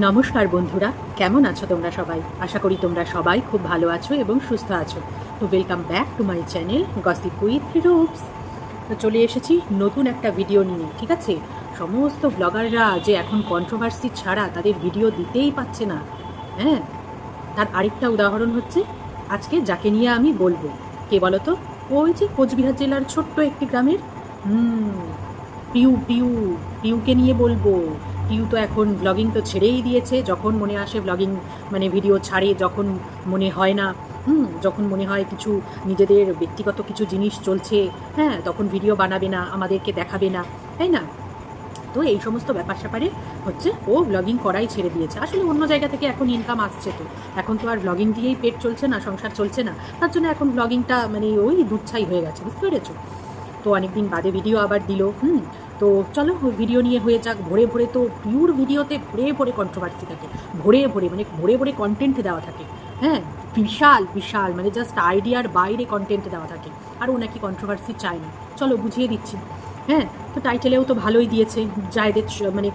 নমস্কার বন্ধুরা, কেমন আছো তোমরা সবাই? আশা করি তোমরা সবাই খুব ভালো আছো এবং সুস্থ আছো। তো welcome back to my channel gossip with রূপস। তো চলে এসেছি নতুন একটা ভিডিও নিয়ে, ঠিক আছে? সমস্ত ব্লগাররা যে এখন কন্ট্রোভার্সি ছাড়া তাদের ভিডিও দিতেই পাচ্ছে না। হ্যাঁ, তার আরেকটা উদাহরণ হচ্ছে আজকে যাকে নিয়ে আমি বলবো। কে বলো তো? ওই যে কোচবিহার জেলার ছোট্ট একটি গ্রামের পিউ পিউ পিউকে নিয়ে বলবো। পিউ তো এখন ব্লগিং তো ছেড়েই দিয়েছে। যখন মনে আসে ব্লগিং মানে ভিডিও ছাড়ে, যখন মনে হয় না, যখন মনে হয় কিছু নিজেদের ব্যক্তিগত কিছু জিনিস চলছে, হ্যাঁ, তখন ভিডিও বানাবে না, আমাদেরকে দেখাবে না, তাই না? তো এই সমস্ত ব্যাপার স্যাপারে হচ্ছে ও ব্লগিং করাই ছেড়ে দিয়েছে। আসলে অন্য জায়গা থেকে এখন ইনকাম আসছে, তো এখন তো আর ব্লগিং দিয়েই পেট চলছে না, সংসার চলছে না। তার জন্য এখন ব্লগিংটা মানে ওই দুচ্ছাই হয়ে গেছে, বুঝতে পেরেছো? তো অনেকদিন বাদে ভিডিও আবার দিল। তো চলো ভিডিও নিয়ে হয়ে যাক। ভরে ভরে তো পিওর ভিডিওতে ভরে ভরে কন্ট্রোভার্সি থাকে, ভরে ভরে মানে ভরে ভরে কন্টেন্ট দেওয়া থাকে। হ্যাঁ, বিশাল বিশাল মানে জাস্ট আইডিয়ার বাইরে কন্টেন্ট দেওয়া থাকে। আর ও নাকি কন্ট্রোভার্সি চায় না। চলো বুঝিয়ে দিচ্ছি। হ্যাঁ, তো টাইটেলেও তো ভালোই দিয়েছে, জায়দের মানে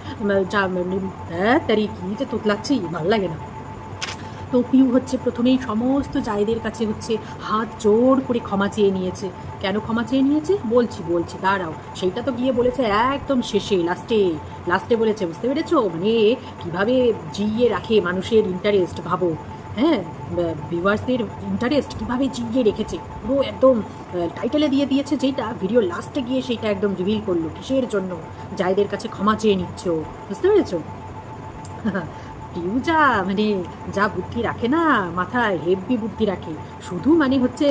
যা মানে তারই কি যে তোতলাচ্ছি, ভালো লাগে না। তো পিউ হচ্ছে প্রথমেই সমস্ত জায়দের কাছে হচ্ছে হাত জোর করে ক্ষমা চেয়ে নিয়েছে। কেন ক্ষমা চেয়ে নিয়েছে বলছি বলছি, দাঁড়াও। সেইটা তো গিয়ে বলেছে একদম শেষে, লাস্টে লাস্টে বলেছে, বুঝতে পেরেছো? মানে কীভাবে জিইয়ে রাখে মানুষের ইন্টারেস্ট, ভাবো। হ্যাঁ, ভিউয়ার্সদের ইন্টারেস্ট কীভাবে জিইয়ে রেখেছে, পুরো একদম টাইটেলে দিয়ে দিয়েছে যেটা, ভিডিও লাস্টে গিয়ে সেইটা একদম রিভিল করলো কিসের জন্য জায়দের কাছে ক্ষমা চেয়ে নিচ্ছ, বুঝতে পেরেছো? পিউ যা মানে যা বুদ্ধি রাখে না মাথায়, হেভি বুদ্ধি রাখে। শুধু মানে হচ্ছে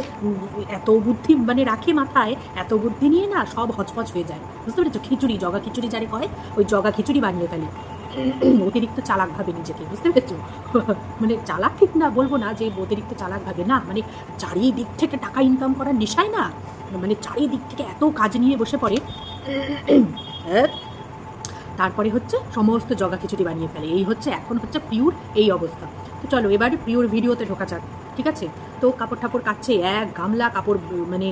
এত বুদ্ধি মানে রাখে মাথায়, এত বুদ্ধি নিয়ে না সব হচপচ হয়ে যায়, বুঝতে পেরেছো? খিচুড়ি, জগা খিচুড়ি যারে কয়, ওই জগা খিচুড়ি বানিয়ে ফেলে। অতিরিক্ত চালাক ভাবে নিজেকে, বুঝতে পেরেছো? মানে চালাক ঠিক না বলবো না, যে অতিরিক্ত চালাক ভাবে না, মানে চারিদিক থেকে টাকা ইনকাম করার নেশায় না, মানে চারিদিক থেকে এত কাজ নিয়ে বসে পড়ে। তারপরে হচ্ছে সমস্ত জগা খিচুড়ি বানিয়ে ফেলে। এই হচ্ছে এখন হচ্ছে পিওর এই অবস্থা। তো চলো এবার পিওর ভিডিওতে ঢোকা যাক, ঠিক আছে? তো কাপড় ঠাপড় কাচ্ছে, এক গামলা কাপড় মানে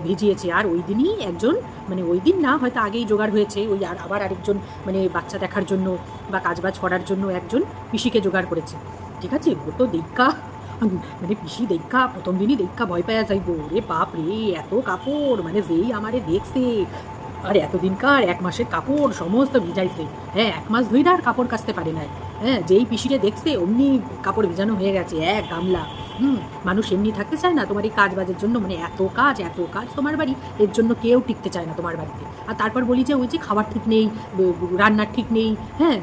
ভিজিয়েছে। আর ওই দিনই একজন, মানে ওই দিন না, হয়তো আগেই জোগাড় হয়েছে, ওই আর আবার আরেকজন মানে বাচ্চা দেখার জন্য বা কাজবাজ করার জন্য একজন পিসিকে জোগাড় করেছে, ঠিক আছে? ও তো দেখা মানে পিসি দেখা প্রথম দিনই দেখা ভয় পাওয়া যাইব, রে বাপ রে, এত কাপড়, মানে যেই আমারে দেখছে, আর এতদিনকার 1 মাসের কাপড় সমস্ত ভিজাইছে। হ্যাঁ, 1 মাস ধইরা আর কাপড় কাচতে পারে নাই। হ্যাঁ, যেই পিসিরে দেখছে অমনি কাপড় ভিজানো হয়ে গেছে এক গামলা। মানুষ এমনি থাকতে চায় না তোমার এই কাজ বাজের জন্য, মানে এত কাজ তোমার বাড়ি, এর জন্য কেউ টিকতে চায় না তোমার বাড়িতে। আর তারপর বলি যে ওই যে খাবার ঠিক নেই, রান্নার ঠিক নেই, হ্যাঁ,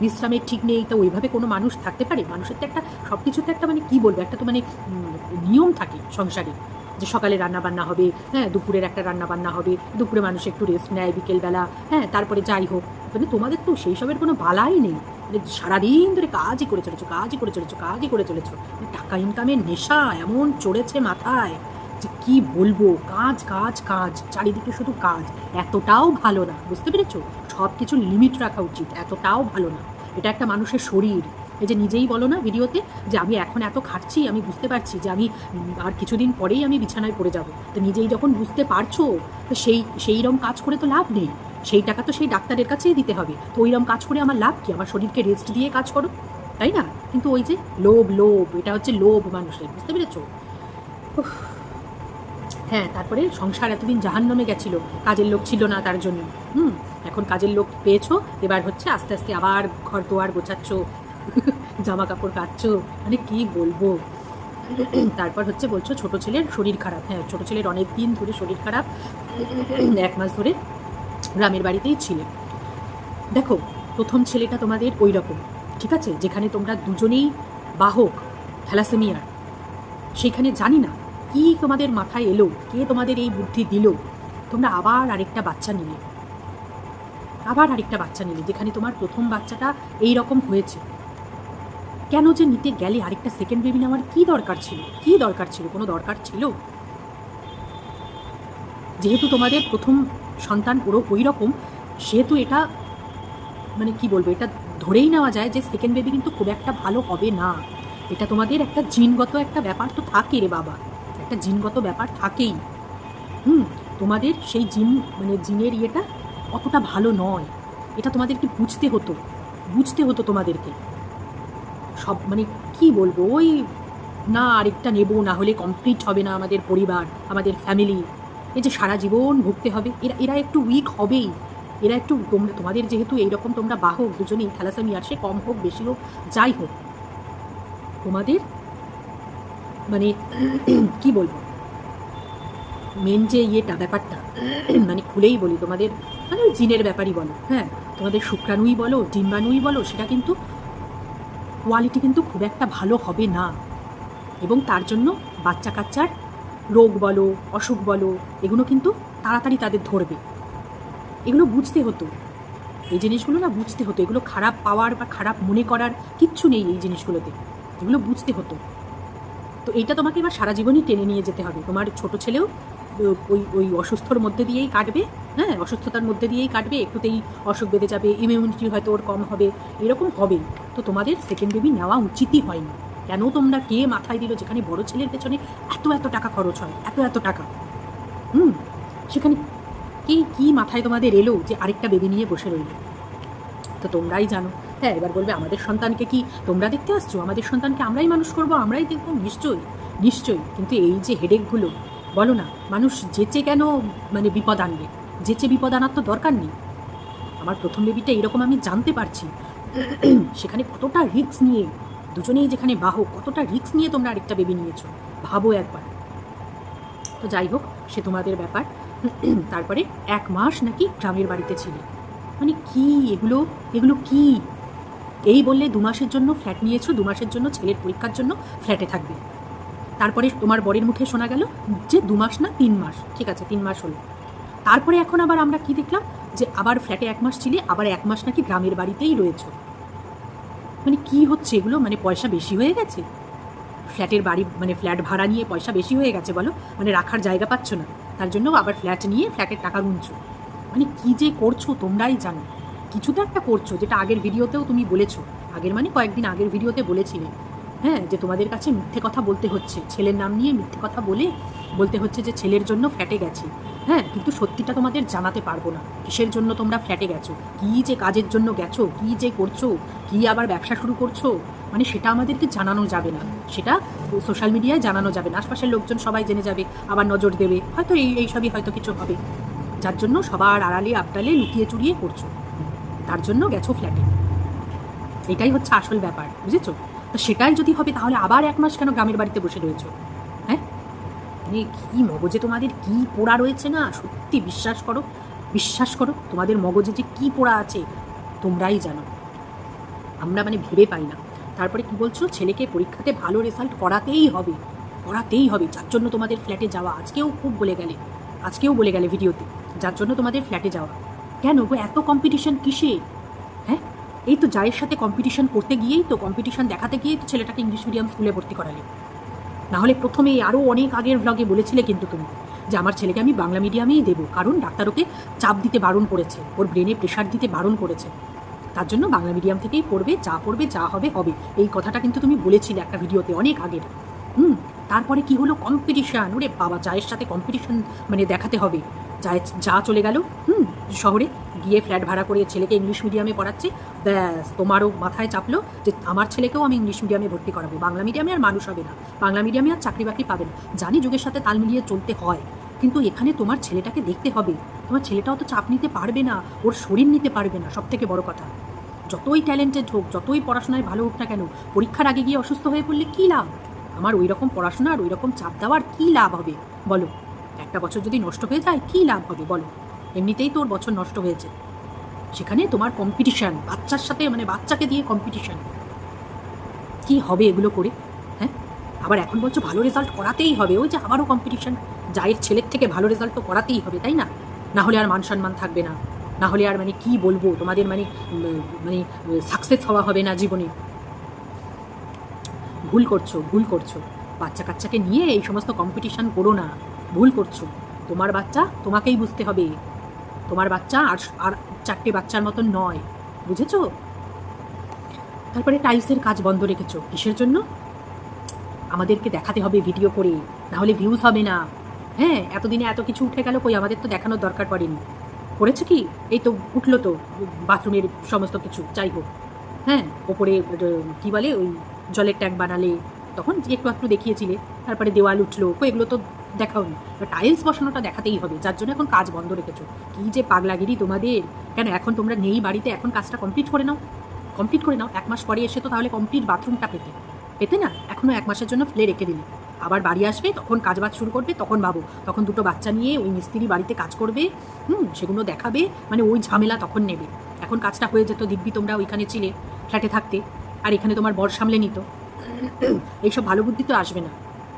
বিশ্রামের ঠিক নেই, তো ওইভাবে কোনো মানুষ থাকতে পারে? মানুষের তো একটা সব কিছুতে একটা মানে কী বলবো, একটা তো মানে নিয়ম থাকে সংসারে, যে সকালে রান্না বান্না হবে, হ্যাঁ, দুপুরের একটা রান্না বান্না হবে, দুপুরে মানুষ একটু রেস্ট নেয় বিকেলবেলা, হ্যাঁ, তারপরে যাই হোক। মানে তোমাদের তো সেই সবের কোনো বালাই নেই, মানে সারাদিন ধরে কাজই করে চলেছো, কাজই করে চলেছো। মানে টাকা ইনকামের নেশা এমন চড়েছে মাথায় যে কি বলবো, কাজ কাজ কাজ, চারিদিকে শুধু কাজ। এতটাও ভালো না, বুঝতে পেরেছো? সব কিছুর লিমিট রাখা উচিত, এতটাও ভালো না। এটা একটা মানুষের শরীর। এই যে নিজেই বলো না ভিডিওতে যে আমি এখন এত খাটছি, আমি বুঝতে পারছি যে আমি আর কিছুদিন পরেই আমি বিছানায় পড়ে যাব। তো নিজেই যখন বুঝতে পারছো, তো সেইরকম কাজ করে তো লাভ নেই। সেই টাকা তো সেই ডাক্তারের কাছেই দিতে হবে। তো ওইরকম কাজ করে আমার লাভ কি? আমার শরীরকে রেস্ট দিয়ে কাজ করো, তাই না? কিন্তু ওই যে লোভ, এটা হচ্ছে লোভ মানুষের, বুঝতে পেরেছো? হ্যাঁ, তারপরে সংসার এতদিন জাহান্নামে গেছিল, কাজের লোক ছিল না তার জন্য। এখন কাজের লোক পেয়েছো, এবার হচ্ছে আস্তে আস্তে আবার ঘর দোয়ার গোছাচ্ছ, জামা কাপড় কাচ্ছো, মানে কি বলবো। তারপর হচ্ছে বলছো ছোট ছেলের শরীর খারাপ। হ্যাঁ, ছোট ছেলের অনেক দিন ধরে শরীর খারাপ, 1 মাস ধরে গ্রামের বাড়িতেই ছিলে। দেখো, প্রথম ছেলেটা তোমাদের ওই রকম, ঠিক আছে, যেখানে তোমরা দুজনেই বাহক থ্যালাসেমিয়ার, সেখানে জানি না কি তোমাদের মাথায় এলো, কে তোমাদের এই বুদ্ধি দিল, তোমরা আবার আরেকটা বাচ্চা নিলে, যেখানে তোমার প্রথম বাচ্চাটা এই রকম হয়েছে। কেন যে নিতে গেলে আরেকটা সেকেন্ড বেবি নেওয়ার কি দরকার ছিল? কোনো দরকার ছিল? যেহেতু তোমাদের প্রথম সন্তান ওরও ওই রকম, সেহেতু এটা মানে কি বলবো, এটা ধরেই নেওয়া যায় যে সেকেন্ড বেবি কিন্তু খুব একটা ভালো হবে না। এটা তোমাদের একটা জিনগত একটা ব্যাপার তো থাকে রে বাবা, একটা জিনগত ব্যাপার থাকেই। তোমাদের সেই মানে জিনের ইয়েটা অতটা ভালো নয়, এটা তোমাদেরকে বুঝতে হতো তোমাদেরকে। সব মানে কি বলবো, ওই না আরেকটা নেব, না হলে কমপ্লিট হবে না আমাদের পরিবার, আমাদের ফ্যামিলি, এই যে সারা জীবন ভুগতে হবে। এরা এরা একটু উইক হবেই, এরা একটু তোমাদের যেহেতু এইরকম তোমরা বাহক দুজনেই, থ্যালাসেমিয়ার, সে কম হোক বেশি হোক যাই হোক, তোমাদের মানে কি বলবো, মেন যে ইয়েটা ব্যাপারটা মানে খুলেই বলি, তোমাদের মানে ওই জিনের ব্যাপারই বলো, হ্যাঁ, তোমাদের শুক্রাণুই বলো, ডিম্বাণুই বলো, সেটা কিন্তু কোয়ালিটি কিন্তু খুব একটা ভালো হবে না। এবং তার জন্য বাচ্চা কাচ্চার রোগ বলো, অসুখ বলো, এগুলো কিন্তু তাড়াতাড়ি তাদের ধরবে। এগুলো বুঝতে হতো, এই জিনিসগুলো না বুঝতে হতো। এগুলো খারাপ পাওয়ার বা খারাপ মনে করার কিচ্ছু নেই এই জিনিসগুলোতে, এগুলো বুঝতে হতো। তো এইটা তোমাকে এবার সারা জীবনই টেনে নিয়ে যেতে হবে। তোমার ছোট ছেলেও ওই ওই অসুস্থর মধ্যে দিয়েই কাটবে, হ্যাঁ, অসুস্থতার মধ্যে দিয়েই কাটবে, একটুতেই অসুখ বেঁধে যাবে, ইমিউনিটি হয়তো ওর কম হবে, এরকম হবেই। তো তোমাদের সেকেন্ড বেবি নেওয়া উচিতই হয়নি। কেন তোমরা, কে মাথায় দিল, যেখানে বড় ছেলের পেছনে এত এত টাকা খরচ হয়, এত এত টাকা, সেখানে কি মাথায় তোমাদের এলো যে আরেকটা বেবি নিয়ে বসে রইল? তো তোমরাই জানো। হ্যাঁ, এবার বলবে আমাদের সন্তানকে কি তোমরা দেখতে আসছো? আমাদের সন্তানকে আমরাই মানুষ করবো, আমরাই দেখবো। নিশ্চয়ই নিশ্চয়ই, কিন্তু এই যে হেডেকগুলো, বলো না, মানুষ যেচে কেন মানে বিপদ আনবে? যেচে বিপদ আনার তো দরকার নেই। আমার প্রথম বেবিটা এরকম আমি জানতে পারছি, সেখানে কতটা রিস্ক নিয়ে, দুজনেই যেখানে বাহক, কতটা রিস্ক নিয়ে তোমরা আরেকটা বেবি নিয়েছো, ভাবো একবার। তো যাই হোক, সে তোমাদের ব্যাপার। তারপরে 1 মাস নাকি গ্রামের বাড়িতে ছিলে, মানে কি এগুলো, এগুলো কি? এই বললে 2 মাসের জন্য ফ্ল্যাট নিয়েছো, 2 মাসের জন্য ছেলের পরীক্ষার জন্য ফ্ল্যাটে থাকবে। তারপরে তোমার বরের মুখে শোনা গেল যে 2 মাস না 3 মাস, ঠিক আছে 3 মাস হলো। তারপরে এখন আবার আমরা কি দেখলাম, যে আবার ফ্ল্যাটে 1 মাস ছিলে, আবার 1 মাস নাকি গ্রামের বাড়িতেই রয়েছো। মানে কি হচ্ছে এগুলো? মানে পয়সা বেশি হয়ে গেছে? ফ্ল্যাটের বাড়ি মানে ফ্ল্যাট ভাড়া নিয়ে পয়সা বেশি হয়ে গেছে বলো, মানে রাখার জায়গা পাচ্ছ না, তার জন্য আবার ফ্ল্যাট নিয়ে ফ্ল্যাটের টাকা গুনছো। মানে কি যে করছো তোমরাই জানো। কিছু তো একটা করছো, যেটা আগের ভিডিওতেও তুমি বলেছো, আগের মানে কয়েকদিন আগের ভিডিওতে বলেছিলে, হ্যাঁ, যে তোমাদের কাছে মিথ্যে কথা বলতে হচ্ছে, ছেলের নাম নিয়ে মিথ্যে কথা বলতে হচ্ছে যে ছেলের জন্য ফ্ল্যাটে গেছি, হ্যাঁ, কিন্তু সত্যিটা তোমাদের জানাতে পারবো না, কিসের জন্য তোমরা ফ্ল্যাটে গেছো, কী যে কাজের জন্য গেছো, কী যে করছো, কী আবার ব্যবসা শুরু করছো, মানে সেটা আমাদেরকে জানানো যাবে না, সেটা সোশ্যাল মিডিয়ায় জানানো যাবে না। আশপাশের লোকজন সবাই জেনে যাবে, আবার নজর দেবে, হয়তো এইসবই হয়তো কিছু হবে, যার জন্য সবার আড়ালে আবডালে লুকিয়ে চুরিয়ে করছো, তার জন্য গেছো ফ্ল্যাটে। এটাই হচ্ছে আসল ব্যাপার, বুঝেছো? তো সেটাই যদি হবে, তাহলে আবার 1 মাস কেন গ্রামের বাড়িতে বসে রয়েছো? হ্যাঁ, মানে কি মগজে তোমাদের কি পোড়া রয়েছে না, সত্যি বিশ্বাস করো, বিশ্বাস করো, তোমাদের মগজে যে কি পোড়া আছে তোমরাই জানো, আমরা মানে ভেবে পাই না। তারপরে কি বলছো, ছেলেকে পরীক্ষাতে ভালো রেজাল্ট করাতেই হবে, করাতেই হবে, যার জন্য তোমাদের ফ্ল্যাটে যাওয়া। আজকেও বলে গেলে ভিডিওতে, যার জন্য তোমাদের ফ্ল্যাটে যাওয়া। কেন গো, এত কম্পিটিশন কিসে? হ্যাঁ, এই তো জায়ের সাথে কম্পিটিশন করতে গিয়েই তো, কম্পিটিশন দেখাতে গিয়েই তো ছেলেটাকে ইংলিশ মিডিয়াম স্কুলে ভর্তি করালে। নাহলে প্রথমেই আরও অনেক আগের ব্লগে বলেছিলে কিন্তু তুমি, যে আমার ছেলেকে আমি বাংলা মিডিয়ামেই দেবো, কারণ ডাক্তার ওকে চাপ দিতে বারণ করেছে, ওর ব্রেনে প্রেশার দিতে বারণ করেছে, তার জন্য বাংলা মিডিয়াম থেকেই পড়বে, যা হবে হবে। এই কথাটা কিন্তু তুমি বলেছিলে একটা ভিডিওতে অনেক আগের। তারপরে কি হলো, কম্পিটিশান, ওরে বাবা, জায়ের সাথে কম্পিটিশন মানে দেখাতে হবে। যা চলে গেল শহরে, গিয়ে ফ্ল্যাট ভাড়া করে ছেলেকে ইংলিশ মিডিয়ামে পড়াচ্ছে। ব্যাস, তোমারও মাথায় চাপলো যে আমার ছেলেকেও আমি ইংলিশ মিডিয়ামে ভর্তি করাবো, বাংলা মিডিয়ামে আর মানুষ হবে না, বাংলা মিডিয়ামে আর চাকরি বাকরি পাবে না। জানি যুগের সাথে তাল মিলিয়ে চলতে হয়, কিন্তু এখানে তোমার ছেলেটাকে দেখতে হবে। তোমার ছেলেটাও তো চাপ নিতে পারবে না, ওর শরীর নিতে পারবে না, সব থেকে বড় কথা। যতই ট্যালেন্টেড হোক, যতই পড়াশোনায় ভালো হোক না কেন, পরীক্ষার আগে গিয়ে অসুস্থ হয়ে পড়লে কী লাভ? আমার ওই রকম পড়াশোনা আর ওই রকম চাপ দেওয়ার কী লাভ হবে বলো? একটা বছর যদি নষ্ট হয়ে যায় কী লাভ হবে বলো? এমনিতেই তো ওর বছর নষ্ট হয়েছে, সেখানে তোমার কম্পিটিশান, বাচ্চার সাথে মানে বাচ্চাকে দিয়ে কম্পিটিশান, কী হবে এগুলো করে? হ্যাঁ, আবার এখন বলছো ভালো রেজাল্ট করাতেই হবে, ওই যে আবারও কম্পিটিশান, জায়ের ছেলের থেকে ভালো রেজাল্ট তো করাতেই হবে, তাই না? না হলে আর মান সম্মান থাকবে না, না হলে আর মানে কি বলবো তোমাদের, মানে মানে সাকসেস হওয়া হবে না জীবনে। ভুল করছো, বাচ্চা কাচ্চাকে নিয়ে এই সমস্ত কম্পিটিশান করো না, ভুল করছো। তোমার বাচ্চা তোমাকেই বুঝতে হবে, তোমার বাচ্চা আর 4টে বাচ্চার মতন নয়, বুঝেছো? তারপরে টাইলসের কাজ বন্ধ রেখেছো, কিসের জন্য? আমাদেরকে দেখাতে হবে ভিডিও করে, না হলে ভিউজ হবে না। হ্যাঁ, এতদিনে এত কিছু উঠে গেল, কই আমাদের তো দেখানোর দরকার পড়েনি। করেছে কি, এই তো উঠলো তো বাথরুমের সমস্ত কিছু, যাই হোক, হ্যাঁ, ওপরে কী বলে ওই জলের ট্যাঙ্ক বানালে, তখন একটু একটু দেখিয়েছিলে, তারপরে দেওয়াল উঠলো, এগুলো তো দেখাওনি। টাইলস বসানোটা দেখাতেই হবে, যার জন্য এখন কাজ বন্ধ রেখেছো। কী যে পাগলাগিরি তোমাদের! কেন এখন তোমরা নেই বাড়িতে, এখন কাজটা কমপ্লিট করে নাও, কমপ্লিট করে নাও। 1 মাস পরে এসে তো তাহলে কমপ্লিট বাথরুমটা পেতে না, এখনও 1 মাসের জন্য ফেলে রেখে দিলে। আবার বাড়ি আসবে, তখন কাজবাজ শুরু করবে, তখন ভাবো, তখন 2টো বাচ্চা নিয়ে ওই মিস্ত্রি বাড়িতে কাজ করবে, সেগুলো দেখাবে, মানে ওই ঝামেলা তখন নেবে। এখন কাজটা হয়ে যেত, দিব্যি তোমরা ওইখানে ছিলে, ফ্ল্যাটে থাকতে, আর এখানে তোমার বর সামলে নিত। এইসব ভালো বুদ্ধি তো আসবে না,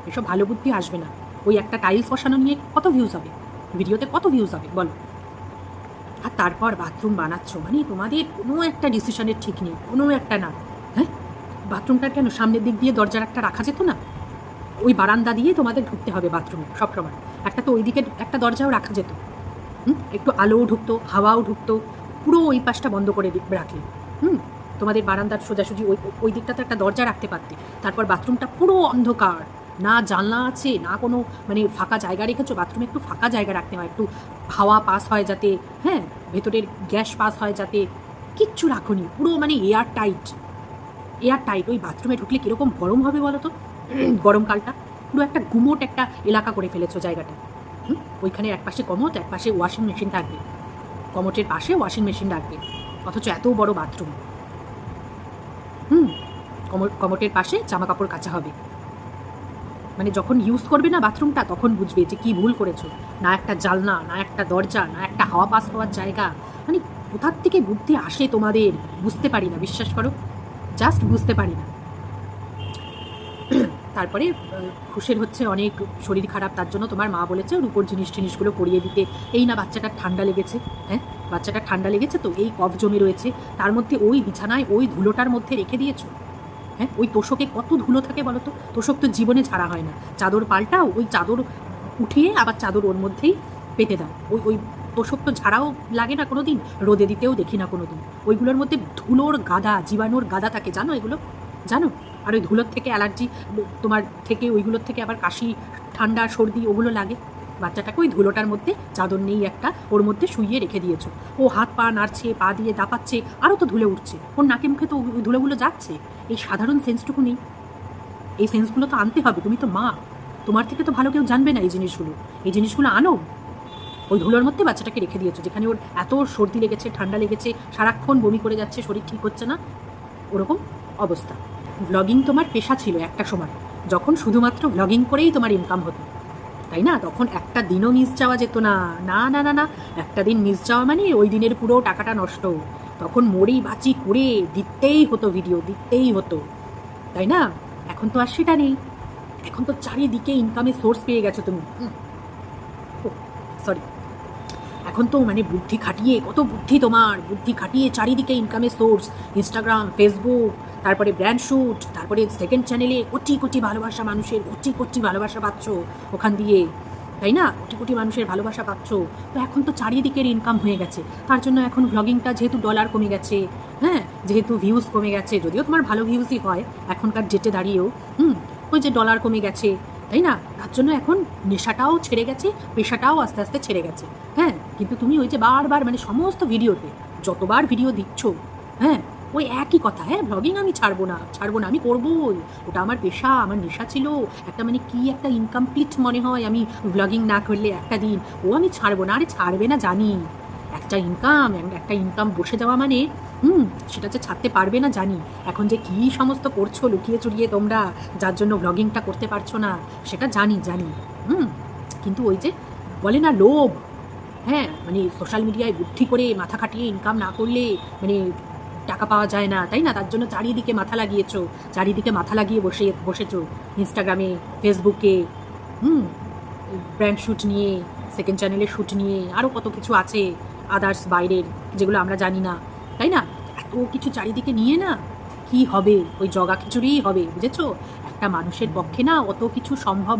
এইসব ভালো বুদ্ধি আসবে না। ওই একটা টাইলস বসানো নিয়ে কত ভিউজ হবে, ভিডিওতে কত ভিউজ হবে বলো? আর তারপর বাথরুম বানাচ্ছ, মানে তোমাদের কোনো একটা ডিসিশনের ঠিক নেই, কোনো একটা না। হ্যাঁ, বাথরুমটার কেন সামনের দিক দিয়ে দরজার একটা রাখা যেত না? ওই বারান্দা দিয়ে তোমাদের ঢুকতে হবে বাথরুমে সবসময়, একটা তো ওই দিকে একটা দরজাও রাখা যেত, একটু আলোও ঢুকতো, হাওয়াও ঢুকতো। পুরো ওই পাশটা বন্ধ করে রাখলে, তোমাদের বারান্দার সোজাসুজি ওই দিকটাতে একটা দরজা রাখতে পারতে। তারপর বাথরুমটা পুরো অন্ধকার, না জানলা আছে, না কোনো মানে ফাঁকা জায়গা রেখেছো। বাথরুমে একটু ফাঁকা জায়গা রাখতে হয়, একটু হাওয়া পাস হয় যাতে, হ্যাঁ, ভেতরের গ্যাস পাস হয় যাতে। কিচ্ছু রাখোনি, পুরো মানে এয়ার টাইট, এয়ার টাইট। ওই বাথরুমে ঢুকলে কীরকম গরম হবে বলো তো? গরমকালটা পুরো একটা গুমোট একটা এলাকা করে ফেলেছো জায়গাটা। ওইখানে একপাশে কমোট, একপাশে ওয়াশিং মেশিন থাকবে, কমোটের পাশে ওয়াশিং মেশিন রাখবে, অথচ এত বড় বাথরুম। কমোটের পাশে জামা কাপড় কাচা হবে। মানে যখন ইউজ করবে না বাথরুমটা, তখন বুঝবে যে কি ভুল করেছো। না একটা জানলা, না একটা দরজা, না একটা হাওয়া পাস হওয়ার জায়গা। মানে কোথার থেকে বুদ্ধি আসে তোমাদের বুঝতে পারি না, বিশ্বাস করো, জাস্ট বুঝতে পারি না। তারপরে খুশের হচ্ছে অনেক শরীর খারাপ, তার জন্য তোমার মা বলেছে ওর উপর জিনিসগুলো পরিয়ে দিতে। এই না বাচ্চাটার ঠান্ডা লেগেছে, হ্যাঁ, বাচ্চাটার ঠান্ডা লেগেছে, তো এই কফ জমে রয়েছে, তার মধ্যে ওই বিছানায় ওই ধুলোটার মধ্যে রেখে দিয়েছো। হ্যাঁ, ওই তোষকে কত ধুলো থাকে বলো তো? তোষক তো জীবনে ছাড়া হয় না, চাদর পাল্টাও, ওই চাদর উঠিয়ে আবার চাদর ওর মধ্যেই পেতে দাও। ওই তোষক তো ঝাড়াও লাগে না কোনো দিন, রোদে দিতেও দেখি না কোনো দিন। ওইগুলোর মধ্যে ধুলোর গাদা, জীবাণুর গাদা থাকে, জানো এগুলো? জানো? আর ওই ধুলোর থেকে অ্যালার্জি তোমার থেকে, ওইগুলোর থেকে আবার কাশি, ঠান্ডা, সর্দি ওগুলো লাগে। বাচ্চাটাকে ওই ধুলোটার মধ্যে, চাদর নেই একটা, ওর মধ্যে শুইয়ে রেখে দিয়েছো। ও হাত পা নাড়ছে, পা দিয়ে দাপাচ্ছে, আরও তো ধুলে উঠছে, ওর নাকে মুখে তো ওই ধুলোগুলো যাচ্ছে। এই সাধারণ সেন্সটুকু নেই, এই সেন্সগুলো তো আনতে হবে। তুমি তো মা, তোমার থেকে তো ভালো কেউ জানবে না এই জিনিসগুলো। এই জিনিসগুলো আনো। ওই ধুলোর মধ্যে বাচ্চাটাকে রেখে দিয়েছো, যেখানে ওর এত সর্দি লেগেছে, ঠান্ডা লেগেছে, সারাক্ষণ বমি করে যাচ্ছে, শরীর ঠিক হচ্ছে না, ওরকম অবস্থা। ব্লগিং তোমার পেশা ছিল একটা সময়, যখন শুধুমাত্র ব্লগিং করেই তোমার ইনকাম হতো, তাই না? তখন একটা দিনও মিস যাওয়া যেত না, না না না না। একটা দিন মিস যাওয়া মানে ওই দিনের পুরো টাকাটা নষ্ট। তখন মরি বাঁচি করে দিতেই হতো, ভিডিও দিতেই হতো, তাই না? এখন তো আর সেটা নেই, এখন তো চারিদিকে ইনকামের সোর্স পেয়ে গেছো তুমি। সরি, এখন তো মানে বুদ্ধি খাটিয়ে, কত বুদ্ধি তোমার, বুদ্ধি খাটিয়ে চারিদিকে ইনকামের সোর্স। ইনস্টাগ্রাম, ফেসবুক, তারপরে ব্র্যান্ড শ্যুট, তারপরে সেকেন্ড চ্যানেলে কোটি কোটি ভালোবাসা, মানুষের কোটি কোটি ভালোবাসা পাচ্ছ ওখান দিয়ে, তাই না? কোটি কোটি মানুষের ভালোবাসা পাচ্ছ। তো এখন তো চারিদিকের ইনকাম হয়ে গেছে। তার জন্য এখন ব্লগিংটা, যেহেতু ডলার কমে গেছে, হ্যাঁ, যেহেতু ভিউজ কমে গেছে, যদিও তোমার ভালো ভিউজই হয় এখনকার ডেটে দাঁড়িয়েও, ওই যে ডলার কমে গেছে, তাই না? তার জন্য এখন নেশাটাও ছেড়ে গেছে, পেশাটাও আস্তে আস্তে ছেড়ে গেছে। হ্যাঁ, কিন্তু তুমি ওই যে বারবার মানে সমস্ত ভিডিওতে যতবার ভিডিও দিচ্ছ, হ্যাঁ, ওই একই কথা, হ্যাঁ, ব্লগিং আমি ছাড়বো না, আমি করবোই, ওটা আমার পেশা, আমার নেশা ছিল একটা, মানে কি একটা ইনকমপ্লিট মনে হয় আমি ব্লগিং না করলে একটা দিন, ও আমি ছাড়বো না। আরে ছাড়বে না জানি, একটা ইনকাম বসে যাওয়া মানে সেটা যে ছাড়তে পারবে না জানি। এখন যে কী সমস্ত করছো লুকিয়ে চুরিয়ে তোমরা, যার জন্য ব্লগিংটা করতে পারছো না, সেটা জানি। কিন্তু ওই যে বলে না লোভ, হ্যাঁ, মানে সোশ্যাল মিডিয়ায় বুদ্ধি করে মাথা খাটিয়ে ইনকাম না করলে মানে টাকা পাওয়া যায় না, তাই না? তার জন্য চারিদিকে মাথা লাগিয়ে বসেছো ইনস্টাগ্রামে, ফেসবুকে, ব্র্যান্ড শ্যুট নিয়ে, সেকেন্ড চ্যানেলের শ্যুট নিয়ে, আরও কত কিছু আছে আদার্স বাইরের, যেগুলো আমরা জানি না, তাই না? এত কিছু চারিদিকে নিয়ে না কি হবে, ওই জগা খিচুড়িই হবে, বুঝেছো? একটা মানুষের পক্ষে না অত কিছু সম্ভব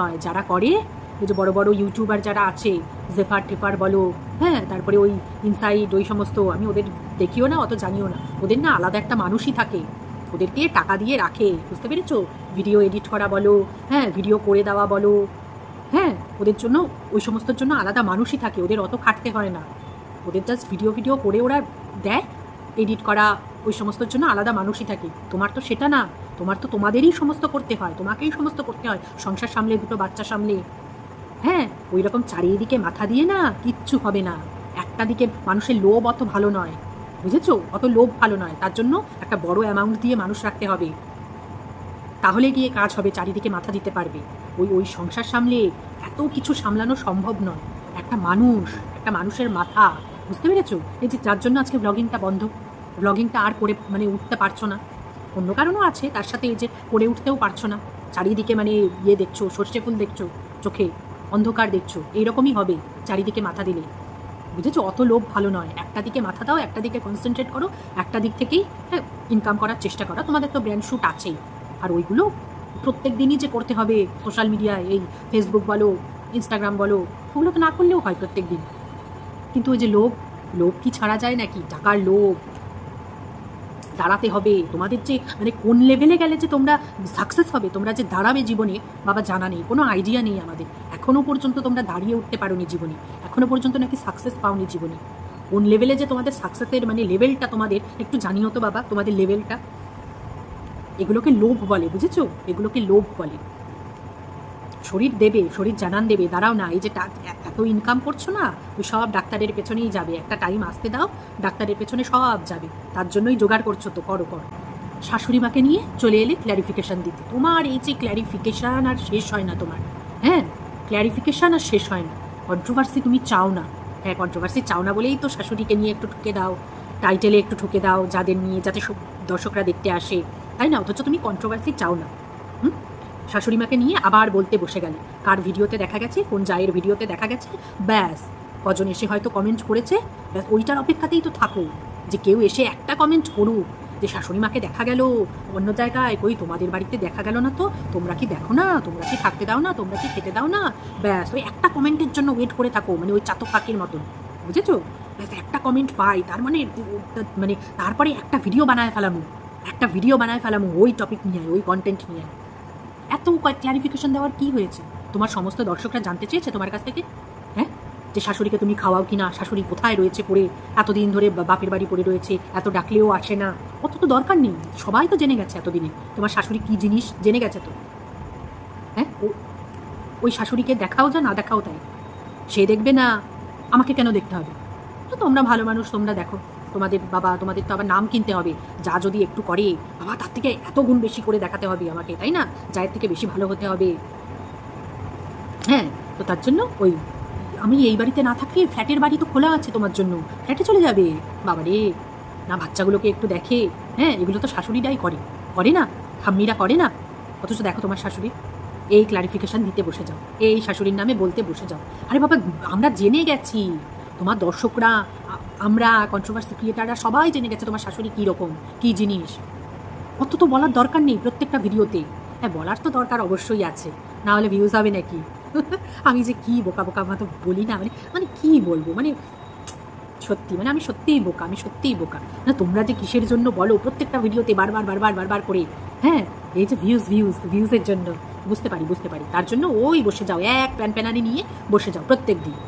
নয়। যারা করে, ওই যে বড় বড় ইউটিউবার যারা আছে, জেফার টেফার বলো, হ্যাঁ, তারপরে ওই ইনসাইড, ওই সমস্ত, আমি ওদের দেখিও না, অত জানিও না। ওদের না আলাদা একটা মানুষই থাকে, ওদেরকে টাকা দিয়ে রাখে, বুঝতে পেরেছো? ভিডিও এডিট করা বলো, হ্যাঁ, ভিডিও করে দেওয়া বলো, হ্যাঁ, ওদের জন্য, ওই সমস্তর জন্য আলাদা মানুষই থাকে, ওদের অত খাটতে হয় না। ওদের জাস্ট ভিডিও করে ওরা দেয়, এডিট করা, ওই সমস্তর জন্য আলাদা মানুষই থাকে। তোমার তো সেটা না, তোমার তো তোমাদেরই সমস্ত করতে হয়, তোমাকেই সমস্ত করতে হয়, সংসার সামলে, দুটো বাচ্চা সামলে। হ্যাঁ, ওই রকম চারিদিকে মাথা দিয়ে না কিচ্ছু হবে না। একটা দিকে মানুষের লোভ অত ভালো নয়, বুঝেছো? অত লোভ ভালো নয়। তার জন্য একটা বড় অ্যামাউন্ট দিয়ে মানুষ রাখতে হবে, তাহলে গিয়ে কাজ হবে, চারিদিকে মাথা দিতে পারবে। ওই ওই সংসার সামলে এত কিছু সামলানো সম্ভব নয়। একটা মানুষ, একটা মানুষের মাথা, বুঝতে পেরেছো? এই যে যার জন্য আজকে ব্লগিংটা বন্ধ, ব্লগিংটা আর করে মানে উঠতে পারছো না। অন্য কারণও আছে তার সাথে, এই যে করে উঠতেও পারছো না। চারিদিকে মানে ইয়ে দেখছো, সর্ষে ফুল দেখছো চোখে, অন্ধকার দেখছো, এইরকমই হবে চারিদিকে মাথা দিলে, বুঝেছো? অত লোভ ভালো নয়। একটা দিকে মাথা দাও, একটা দিকে কনসেন্ট্রেট করো, একটা দিক থেকেই হ্যাঁ ইনকাম করার চেষ্টা করো। তোমাদের তো ব্র্যান্ড শ্যুট আছেই, আর ওইগুলো প্রত্যেক দিনই যে করতে হবে সোশ্যাল মিডিয়ায়, এই ফেসবুক বলো, ইনস্টাগ্রাম বলো, ওগুলো তো না করলেও হয় প্রত্যেক দিন। কিন্তু ওই যে লোভ, লোভ কি ছাড়া যায় নাকি? টাকার লোভ, দাঁড়াতে হবে। তোমাদের যে মানে কোন লেভেলে গেলে যে তোমরা সাকসেস হবে, তোমরা যে দাঁড়াবে জীবনে, বাবা জানা নেই, কোনো আইডিয়া নেই আমাদের। এখনও পর্যন্ত তোমরা দাঁড়িয়ে উঠতে পারোনি জীবনে, এখনও পর্যন্ত নাকি সাকসেস পাওনি জীবনে। কোন লেভেলে যে তোমাদের সাকসেসের মানে লেভেলটা তোমাদের একটু জানিও তো বাবা, তোমাদের লেভেলটা। এগুলোকে লোভ বলে, বুঝেছো? এগুলোকে লোভ বলে। শরীর দেবে, শরীর জানান দেবে, দাঁড়াও না, এই যে এত ইনকাম করছো না, ওই সব ডাক্তারের পেছনেই যাবে। একটা টাইম আসতে দাও, ডাক্তারের পেছনে সব যাবে। তার জন্যই জোগাড় করছো তো, করো করো। শাশুড়ি মাকে নিয়ে চলে এলে ক্ল্যারিফিকেশান দিতে। তোমার এই যে ক্ল্যারিফিকেশান আর শেষ হয় না তোমার। হ্যাঁ, ক্ল্যারিফিকেশান আর শেষ হয় না। কন্ট্রোভার্সি তুমি চাও না। হ্যাঁ, কন্ট্রোভার্সি চাও না বলেই তো শাশুড়িকে নিয়ে একটু ঠুকে দাও, টাইটেলে একটু ঠুকে দাও, যাদের নিয়ে যাতে দর্শকরা দেখতে আসে, তাই না? অথচ তুমি কন্ট্রোভার্সি চাও না। হুম, শাশুড়ি মাকে নিয়ে আবার বলতে বসে গেলে, কার ভিডিওতে দেখা গেছে, কোন জায়ের ভিডিওতে দেখা গেছে, ব্যাস কজন এসে হয়তো কমেন্ট করেছে, ব্যাস ওইটার অপেক্ষাতেই তো থাকো যে কেউ এসে একটা কমেন্ট করুক যে শাশুড়ি মাকে দেখা গেল অন্য জায়গায়, কই তোমাদের বাড়িতে দেখা গেল না তো, তোমরা কি দেখো না, তোমরা কি থাকতে দাও না, তোমরা কি খেতে দাও না। ব্যাস ওই একটা কমেন্টের জন্য ওয়েট করে থাকো, মানে ওই চাতক পাখির মতন, বুঝেছো? ব্যাস একটা কমেন্ট পাই, তার মানে মানে তারপরে একটা ভিডিও বানায় ফেলামু, একটা ভিডিও বানায় ফেলামু ওই টপিক নিয়ে, ওই কন্টেন্ট নিয়ে। এত ক্ল্যারিফিকেশন দেওয়ার কি হয়েছে? তোমার সমস্ত দর্শকরা জানতে চেয়েছে তোমার কাছ থেকে, হ্যাঁ, যে শাশুড়িকে তুমি খাওয়াও কি না, শাশুড়ি কোথায় রয়েছে পড়ে, এতদিন ধরে বাপের বাড়ি পড়ে রয়েছে, এত ডাকলেও আসে না। অত তো দরকার নেই, সবাই তো জেনে গেছে এতদিনে তোমার শাশুড়ি কী জিনিস, জেনে গেছে তো। হ্যাঁ, ওই শাশুড়িকে দেখাও যা, না দেখাও তাই, সে দেখবে না, আমাকে কেন দেখতে হবে? তো তোমরা ভালো মানুষ, তোমরা দেখো, তোমাদের বাবা, তোমাদের তো আবার নাম কিনতে হবে। যা যদি একটু করে বাবা, তার থেকে এত গুণ বেশি করে দেখাতে হবে আমাকে, তাই না? যায়ের থেকে বেশি ভালো হতে হবে। হ্যাঁ, তো তার জন্য ওই আমি এই বাড়িতে না থাকলে ফ্ল্যাটের বাড়ি তো খোলা আছে তোমার জন্য, ফ্ল্যাটে চলে যাবে। বাবা রে, না বাচ্চাগুলোকে একটু দেখে। হ্যাঁ, এগুলো তো শাশুড়িরাই করে, করে না? ঠাম্মিরা করে না? অথচ দেখো তোমার শাশুড়ি এই ক্লারিফিকেশান দিতে বসে যাও, এই শাশুড়ির নামে বলতে বসে যাও। আরে বাবা, আমরা জেনে গেছি, তোমার দর্শকরা, আমরা কন্ট্রোভার্সি ক্রিয়েটাররা সবাই জেনে গেছে তোমার শাশুড়ি কী রকম, কী জিনিস। অত তো বলার দরকার নেই প্রত্যেকটা ভিডিওতে। হ্যাঁ, বলার তো দরকার অবশ্যই আছে, না হলে ভিউজ হবে নাকি? আমি যে কি বোকা বোকা মতো বলি না, মানে মানে কী বলবো, মানে সত্যি, মানে আমি সত্যিই বোকা, আমি সত্যিই বোকা। না, তোমরা যে কিসের জন্য বলো প্রত্যেকটা ভিডিওতে বারবার বারবার বারবার করে, হ্যাঁ, এই যে ভিউজের জন্য, বুঝতে পারি বুঝতে পারি। তার জন্য ওই বসে যাও, এক প্যানপ্যানানি নিয়ে বসে যাও প্রত্যেক দিন।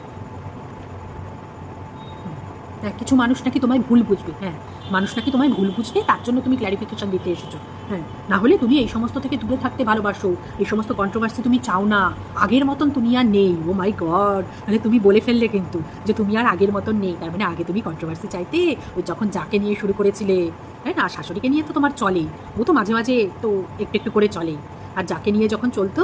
হ্যাঁ, কিছু মানুষ নাকি তোমায় ভুল বুঝবে, হ্যাঁ, মানুষ নাকি তোমায় ভুল বুঝবে, তার জন্য তুমি ক্ল্যারিফিকেশন দিতে এসেছো। হ্যাঁ, না হলে তুমি এই সমস্ত থেকে দূরে থাকতে ভালোবাসো, এই সমস্ত কন্ট্রোভার্সি তুমি চাও না। আগের মতন তুমি আর নেই। ও মাই গড, মানে তুমি বলে ফেললে কিন্তু যে তুমি আর আগের মতন নেই। তার মানে আগে তুমি কন্ট্রোভার্সি চাইতে, ওই যখন যাকে নিয়ে শুরু করেছিলে, তাই না? শাশুড়িকে নিয়ে তো তোমার চলেই, ও তো মাঝে মাঝে তো একটু একটু করে চলেই। আর যাকে নিয়ে যখন চলতো,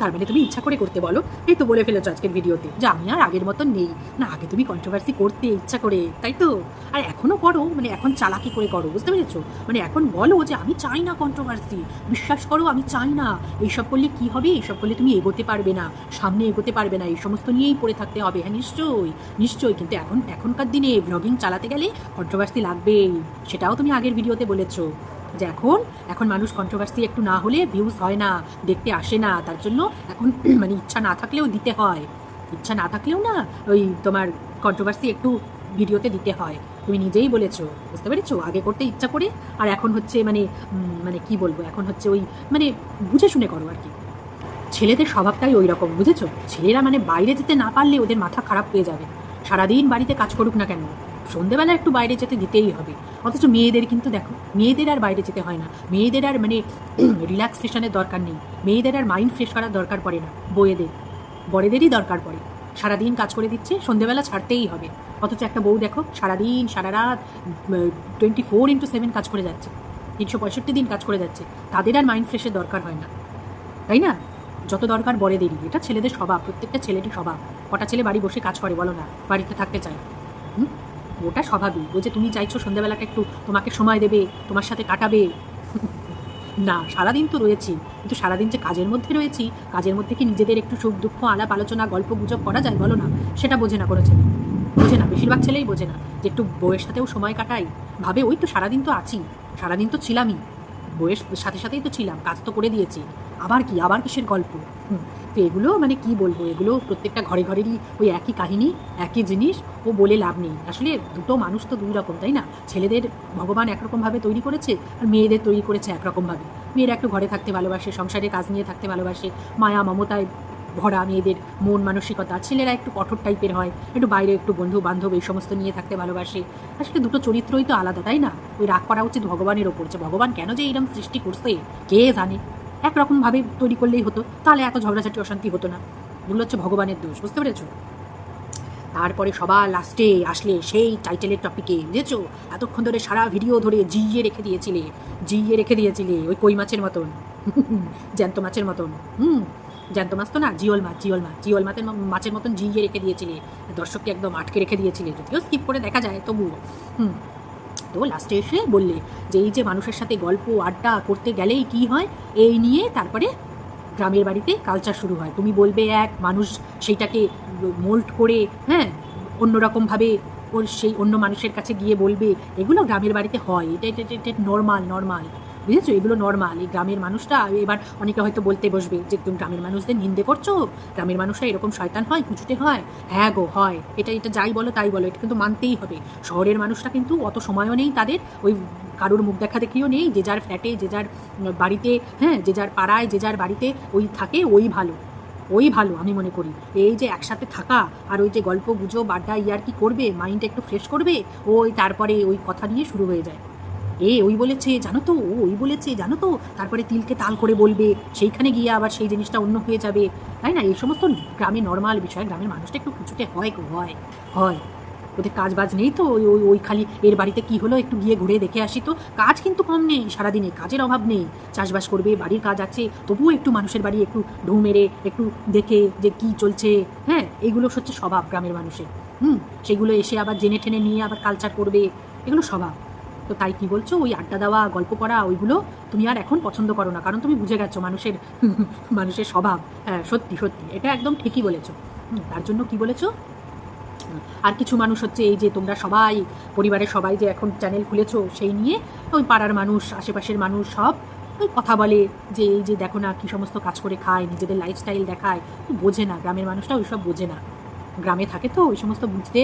তার মানে তুমি ইচ্ছা করে করতে বলো। এই তো বলে ফেলেছো আজকের ভিডিওতে যে আমি আর আগের মতন নেই। না, আগে তুমি কন্ট্রোভার্সি করতে ইচ্ছা করে, তাই তো? আর এখনও করো, মানে এখন চালাকি করে করো, বুঝতে পেরেছো? মানে এখন বলো যে আমি চাই না কন্ট্রোভার্সি, বিশ্বাস করো আমি চাই না। এইসব করলে কি হবে? এইসব করলে তুমি এগোতে পারবে না, সামনে এগোতে পারবে না, এই সমস্ত নিয়েই পড়ে থাকতে হবে। হ্যাঁ, নিশ্চয়ই নিশ্চয়ই, কিন্তু এখনকার দিনে ব্লগিং চালাতে গেলে কন্ট্রোভার্সি লাগবেই, সেটাও তুমি আগের ভিডিওতে বলেছো যে এখন মানুষ কন্ট্রোভার্সি একটু না হলে ভিউজ হয় না, দেখতে আসে না। তার জন্য এখন মানে ইচ্ছা না থাকলেও দিতে হয়, ইচ্ছা না থাকলেও না ওই তোমার কন্ট্রোভার্সি একটু ভিডিওতে দিতে হয়। তুমি নিজেই বলেছো, বুঝতে পেরেছো? আগে করতে ইচ্ছা করে, আর এখন হচ্ছে মানে মানে কি বলবো, এখন হচ্ছে ওই মানে বুঝে শুনে করো আর কি। ছেলেদের স্বভাবটাই ওই রকম, বুঝেছো? ছেলেরা মানে বাইরে যেতে না পারলে ওদের মাথা খারাপ হয়ে যাবে। সারাদিন বাড়িতে কাজ করুক না কেন, সন্ধেবেলা একটু বাইরে যেতে দিতেই হবে। অথচ মেয়েদের কিন্তু দেখো, মেয়েদের আর বাইরে যেতে হয় না, মেয়েদের আর মানে রিল্যাক্সেশনের দরকার নেই, মেয়েদের আর মাইন্ড ফ্রেশ করার দরকার পড়ে না, বড়েদেরই দরকার পড়ে। সারাদিন কাজ করে দিচ্ছে, সন্ধেবেলা ছাড়তেই হবে। অথচ একটা বউ দেখো সারাদিন সারা রাত 24/7 কাজ করে যাচ্ছে, 365 দিন কাজ করে যাচ্ছে, তাদের আর মাইন্ড ফ্রেশের দরকার হয় না, তাই না? যত দরকার বড়েদেরই। এটা ছেলেদের স্বভাব, প্রত্যেকটা ছেলেরই স্বভাব। কটা ছেলে বাড়ি বসে কাজ করে বলো না, বাড়িতে থাকতে চায়? ওটা স্বাভাবিক। ও যে তুমি চাইছো সন্ধ্যাবেলাটা একটু তোমাকে সময় দেবে, তোমার সাথে কাটাবে, না, সারাদিন তো রয়েছি, কিন্তু সারাদিন যে কাজের মধ্যে রয়েছি, কাজের মধ্যে কি নিজেদের একটু সুখ দুঃখ আলাপ আলোচনা গল্প গুজব করা যায় বলো না? সেটা বোঝে না কোনো ছেলে, বোঝে না, বেশিরভাগ ছেলেই বোঝে না যে একটু বউয়ের সাথেও সময় কাটাই। ভাবে ওই তো সারাদিন তো আছি, সারাদিন তো ছিলামই, বউয়ের সাথে সাথেই তো ছিলাম, কাজ তো করে দিয়েছি, আবার কি, আবার কিসের গল্প? তো এগুলো মানে কি বলবো, এগুলো প্রত্যেকটা ঘরে ঘরেরই ওই একই কাহিনী, একই জিনিস। ও বলে লাভ নেই। আসলে দুটো মানুষ তো দুই রকম, তাই না? ছেলেদের ভগবান একরকমভাবে তৈরি করেছে, আর মেয়েদের তৈরি করেছে একরকমভাবে। মেয়েরা একটু ঘরে থাকতে ভালোবাসে, সংসারে কাজ নিয়ে থাকতে ভালোবাসে, মায়া মমতায় ভরা মেয়েদের মন মানসিকতা। ছেলেরা একটু কঠোর টাইপের হয়, একটু বাইরে একটু বন্ধু বান্ধব এই সমস্ত নিয়ে থাকতে ভালোবাসে। আসলে দুটো চরিত্রই তো আলাদা, তাই না? ওই রাগ করা উচিত ভগবানের ওপর, যে ভগবান কেন যে এইরকম সৃষ্টি করছে কে জানে। একরকমভাবে তৈরি করলেই হতো, তাহলে এত ঝগড়াঝাটি অশান্তি হতো না। এগুলো হচ্ছে ভগবানের দোষ, বুঝতে পেরেছো? তারপরে সবার লাস্টে আসলে সেই টাইটেলের টপিকে, বুঝেছো? এতক্ষণ ধরে সারা ভিডিও ধরে জিইয়ে রেখে দিয়েছিলে ওই কই মাছের মতন, জ্যান্ত মাছের মতন। জ্যান্ত মাছ তো না, জিওল মাছের মতন জিইয়ে রেখে দিয়েছিলে, দর্শককে একদম আটকে রেখে দিয়েছিলে, যদিও স্কিপ করে দেখা যায় তবুও। তো লাস্টে এসে বললে যে এই যে মানুষের সাথে গল্প আড্ডা করতে গেলেই কি হয়, এই নিয়ে তারপরে গ্রামের বাড়িতে কালচার শুরু হয়। তুমি বলবে এক, মানুষ সেইটাকে মোল্ড করে, হ্যাঁ, অন্যরকমভাবে ওর সেই অন্য মানুষের কাছে গিয়ে বলবে। এগুলো গ্রামের বাড়িতে হয়, এটা নর্মাল, বুঝেছো? এগুলো নর্মাল। এই গ্রামের মানুষটা, এবার অনেকে হয়তো বলতে বসবে যে তুমি গ্রামের মানুষদের নিন্দে করছো, গ্রামের মানুষরা এরকম শয়তান হয়, কুচুটে হয়। হ্যাঁ গো, হয়। এটা যাই বলো তাই বলো, এটা কিন্তু মানতেই হবে। শহরের মানুষরা কিন্তু অত সময়ও নেই তাদের, ওই কারোর মুখ দেখা দেখিও নেই, যে যার ফ্ল্যাটে, যে যার বাড়িতে, হ্যাঁ, যে যার পাড়ায়, যে যার বাড়িতে ওই থাকে, ওই ভালো আমি মনে করি। এই যে একসাথে থাকা আর ওই যে গল্প গুজব আড্ডা ইয়ার কি করবে, মাইন্ডটা একটু ফ্রেশ করবে, ওই তারপরে ওই কথা নিয়ে শুরু হয়ে যায়। ওই বলেছে জানো তো, ওই বলেছে জানো তো, তারপরে তিলকে তাল করে বলবে, সেইখানে গিয়ে আবার সেই জিনিসটা অন্য হয়ে যাবে, তাই না? এই সমস্ত গ্রামে নর্মাল বিষয়। গ্রামের মানুষটা একটু কিছুতে হয় ওদের কাজ বাজ নেই তো, ওই ওই ওই খালি এর বাড়িতে কি হলো একটু গিয়ে ঘুরে দেখে আসি। তো কাজ কিন্তু কম নেই, সারাদিনে কাজের অভাব নেই, চাষবাস করবে, বাড়ির কাজ আছে, তবুও একটু মানুষের বাড়ি একটু ঢু মেরে একটু দেখে যে কি চলছে, হ্যাঁ, এগুলো হচ্ছে স্বভাব গ্রামের মানুষের। সেগুলো এসে আবার জেনে টেনে নিয়ে আবার কালচার করবে, এগুলো স্বভাব। তো তাই কি বলছো, ওই আড্ডা দেওয়া গল্প করা ওইগুলো তুমি আর এখন পছন্দ করো না, কারণ তুমি বুঝে গেছো মানুষের স্বভাব। হ্যাঁ, সত্যি এটা একদম ঠিকই বলেছো। তার জন্য কি বলেছো, আর কিছু মানুষ হচ্ছে এই যে তোমরা সবাই পরিবারের সবাই যে এখন চ্যানেল খুলেছো, সেই নিয়ে ওই পাড়ার মানুষ, আশেপাশের মানুষ সব ওই কথা বলে যে এই যে দেখো না কি সমস্ত কাজ করে খায়, নিজেদের লাইফস্টাইল দেখায়। বোঝে না, গ্রামের মানুষটা ওইসব বোঝে না, গ্রামে থাকে তো ওই সমস্ত বুঝতে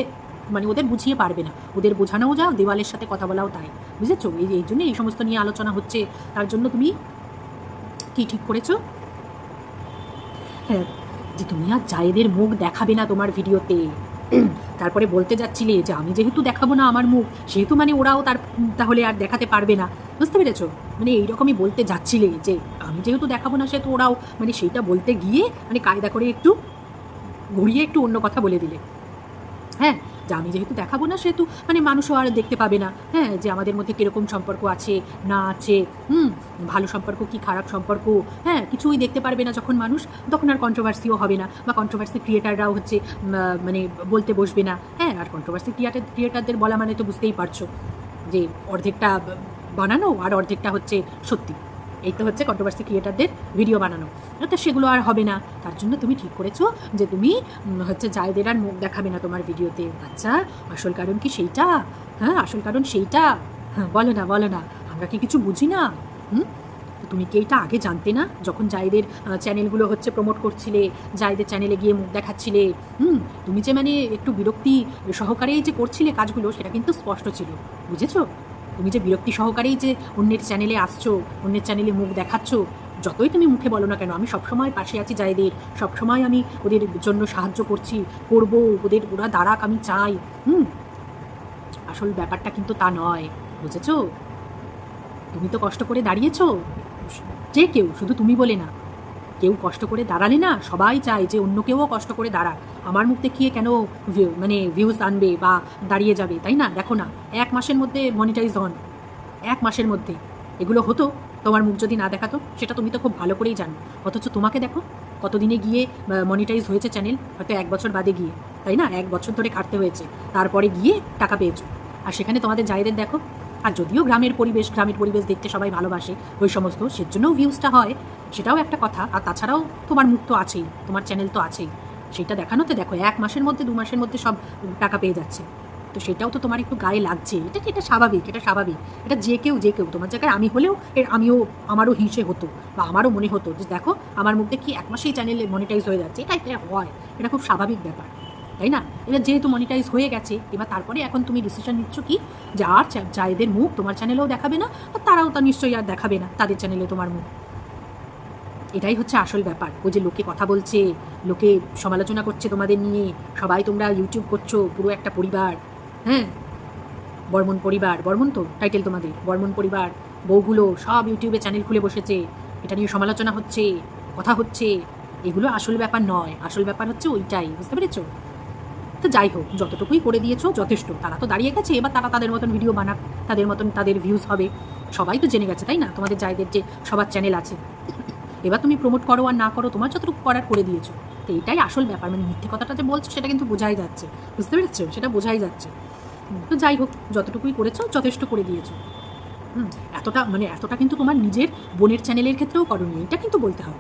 মানে ওদের বুঝিয়ে পারবে না, ওদের বোঝানোও যাও, দেওয়ালের সাথে কথা বলাও তাই, বুঝেছো? এই জন্য এই সমস্ত নিয়ে আলোচনা হচ্ছে। তার জন্য তুমি কি ঠিক করেছো, হ্যাঁ, যে তুমি আর জায়েদের মুখ দেখাবে না তোমার ভিডিওতে। তারপরে বলতে যাচ্ছিলে যে আমি যেহেতু দেখাবো না আমার মুখ, সেহেতু মানে ওরাও তাহলে আর দেখাতে পারবে না, বুঝতে পেরেছো? মানে এইরকমই বলতে যাচ্ছিলে যে আমি যেহেতু দেখাবো না, সেহেতু ওরাও, মানে সেইটা বলতে গিয়ে মানে কায়দা করে একটু ঘুরিয়ে একটু অন্য কথা বলে দিলে। হ্যাঁ, যে আমি যেহেতু দেখাবো না, সেহেতু মানে মানুষও আর দেখতে পাবে না, হ্যাঁ, যে আমাদের মধ্যে কীরকম সম্পর্ক আছে না আছে, ভালো সম্পর্ক কি খারাপ সম্পর্ক, হ্যাঁ, কিছুই দেখতে পারবে না যখন মানুষ, তখন আর কন্ট্রোভার্সিও হবে না, বা কন্ট্রোভার্সি ক্রিয়েটাররাও হচ্ছে মানে বলতে বসবে না। হ্যাঁ, আর কন্ট্রোভার্সি ক্রিয়েটারদের বলা মানে তো বুঝতেই পারছো যে অর্ধেকটা বানানো আর অর্ধেকটা হচ্ছে সত্যি। এই তো হচ্ছে কন্ট্রোভার্সি ক্রিয়েটারদের ভিডিও বানানো। তো সেগুলো আর হবে না। তার জন্য তুমি ঠিক করেছো যে তুমি হচ্ছে জায়েদের আর মুখ দেখাবে না তোমার ভিডিওতে। আচ্ছা, আসল কারণ কি সেইটা? হ্যাঁ, আসল কারণ সেইটা? হ্যাঁ, বলো না, আমরা কি কিছু বুঝি না? তুমি কি এইটা আগে জানতে না, যখন জায়েদের চ্যানেলগুলো হচ্ছে প্রমোট করছিলে, জায়েদের চ্যানেলে গিয়ে মুখ দেখাচ্ছিলে? তুমি যে মানে একটু বিরক্তি সহকারেই যে করছিলে কাজগুলো, সেটা কিন্তু স্পষ্ট ছিল, বুঝেছো? তুমি যে বিরক্তি সহকারেই যে অন্যের চ্যানেলে আসছো, অন্যের চ্যানেলে মুখ দেখাচ্ছ, যতই তুমি মুখে বলো না কেন, আমি সবসময় পাশে আছি জায়েদের, সবসময় আমি ওদের জন্য সাহায্য করবো, ওরা দাঁড়াক আমি চাই। আসল ব্যাপারটা কিন্তু তা নয়, বুঝেছো? তুমি তো কষ্ট করে দাঁড়িয়েছো, যে কেউ, শুধু তুমি বলে না, কেউ কষ্ট করে দাঁড়ালে না সবাই চায় যে অন্য কেউও কষ্ট করে দাঁড়াক। আমার মুখ দেখিয়ে কেন মানে ভিউজ আনবে বা দাঁড়িয়ে যাবে, তাই না? দেখো না, 1 মাসের মধ্যে মনিটাইজ হন, 1 মাসের মধ্যে এগুলো হতো। তোমার মুখ যদি না দেখাতো, সেটা তুমি তো খুব ভালো করেই জানো। অথচ তোমাকে দেখো, কতদিনে গিয়ে মনিটাইজ হয়েছে চ্যানেল, হয়তো 1 বছর বাদে গিয়ে, তাই না? 1 বছর ধরে খাটতে হয়েছে, তারপরে গিয়ে টাকা পেয়েছো। আর সেখানে তোমাদের জায়েদের দেখো। আর যদিও গ্রামের পরিবেশ দেখতে সবাই ভালোবাসে, ওই সমস্ত, সেজন্যও ভিউজটা হয়, সেটাও একটা কথা। আর তাছাড়াও তোমার মুখ তো আছেই, তোমার চ্যানেল তো আছেই, সেটা দেখানোতে দেখো 1 মাসের মধ্যে 2 মাসের মধ্যে সব টাকা পেয়ে যাচ্ছে। তো সেটাও তো তোমার একটু গায়ে লাগছে। এটা স্বাভাবিক, এটা স্বাভাবিক। এটা যে কেউ তোমার জায়গায় আমি হলেও আমারও হিংসে হতো বা আমারও মনে হতো যে দেখো আমার মুখ দেখি 1 মাসেই চ্যানেলে মনিটাইজ হয়ে যাচ্ছে। এটা হয়, এটা খুব স্বাভাবিক ব্যাপার, তাই না? এবার যেহেতু মনিটাইজ হয়ে গেছে, এবার তারপরে এখন তুমি ডিসিশন নিচ্ছ কি, যে আর যাদের মুখ তোমার চ্যানেলেও দেখাবে না, আর তারাও তা নিশ্চয়ই আর দেখাবে না তাদের চ্যানেলে তোমার মুখ। এটাই হচ্ছে আসল ব্যাপার। ওই যে লোকে কথা বলছে, লোকে সমালোচনা করছে তোমাদের নিয়ে, সবাই তোমরা ইউটিউব করছো, পুরো একটা পরিবার, হ্যাঁ, বর্মন তো টাইটেল তোমাদের, বর্মন পরিবার, বউগুলো সব ইউটিউবে চ্যানেল খুলে বসেছে, এটা নিয়ে সমালোচনা হচ্ছে, কথা হচ্ছে। এগুলো আসল ব্যাপার নয়, আসল ব্যাপার হচ্ছে ওইটাই, বুঝতে পেরেছো? তো যাই হোক, যতটুকুই করে দিয়েছো যথেষ্ট। তারা তো দাঁড়িয়ে গেছে, এবার তারা তাদের মতন ভিডিও বানাক, তাদের মতন তাদের ভিউজ হবে, সবাই তো জেনে গেছে, তাই না? তোমাদের জায়দের যে সবার চ্যানেল আছে, এবার তুমি প্রমোট করো আর না করো, তোমার যতটুকু করার করে দিয়েছো। তো এটাই আসল ব্যাপার। মানে মিথ্যে কথাটা যে বলছো সেটা কিন্তু বোঝাই যাচ্ছে, বুঝতে পেরেছো? সেটা বোঝাই যাচ্ছে। তো যাই হোক, যতটুকুই করেছো যথেষ্ট করে দিয়েছো। এতটা কিন্তু তোমার নিজের বোনের চ্যানেলের ক্ষেত্রেও করনি, এটা কিন্তু বলতে হবে।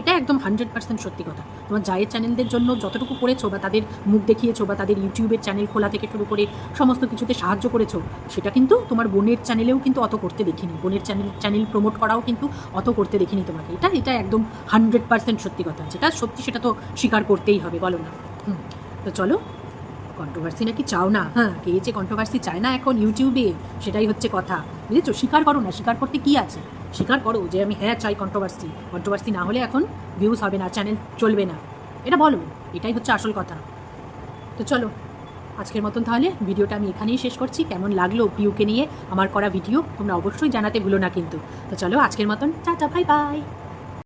এটা একদম 100% সত্যি কথা। তোমার জায়ের চ্যানেলদের জন্য যতটুকু করেছো বা তাদের মুখ দেখিয়েছো বা তাদের ইউটিউবের চ্যানেল খোলা থেকে শুরু করে সমস্ত কিছুতে সাহায্য করেছো, সেটা কিন্তু তোমার বোনের চ্যানেলেও কিন্তু অত করতে দেখিনি। বোনের চ্যানেল প্রমোট করাও কিন্তু অত করতে দেখিনি তোমাকে। এটা একদম 100% সত্যি কথা। যেটা সত্যি সেটা তো স্বীকার করতেই হবে, বলো না? তো চলো, কন্ট্রোভার্সি নাকি চাও না? হ্যাঁ, কে যে কন্ট্রোভার্সি চায় না এখন ইউটিউবে, সেটাই হচ্ছে কথা, বুঝেছো? স্বীকার করো না, স্বীকার করতে কি আছে? স্বীকার করো যে আমি চাই কন্ট্রোভার্সি না হলে এখন ভিউজ হবে না, চ্যানেল চলবে না, এটা বলো। এটাই হচ্ছে আসল কথা। তো চলো, আজকের মতন তাহলে ভিডিওটা আমি এখানেই শেষ করছি। কেমন লাগলো পিউকে নিয়ে আমার করা ভিডিও তোমরা অবশ্যই জানাতে ভুলো না কিন্তু। তো চলো, আজকের মতন টাটা, বাই বাই।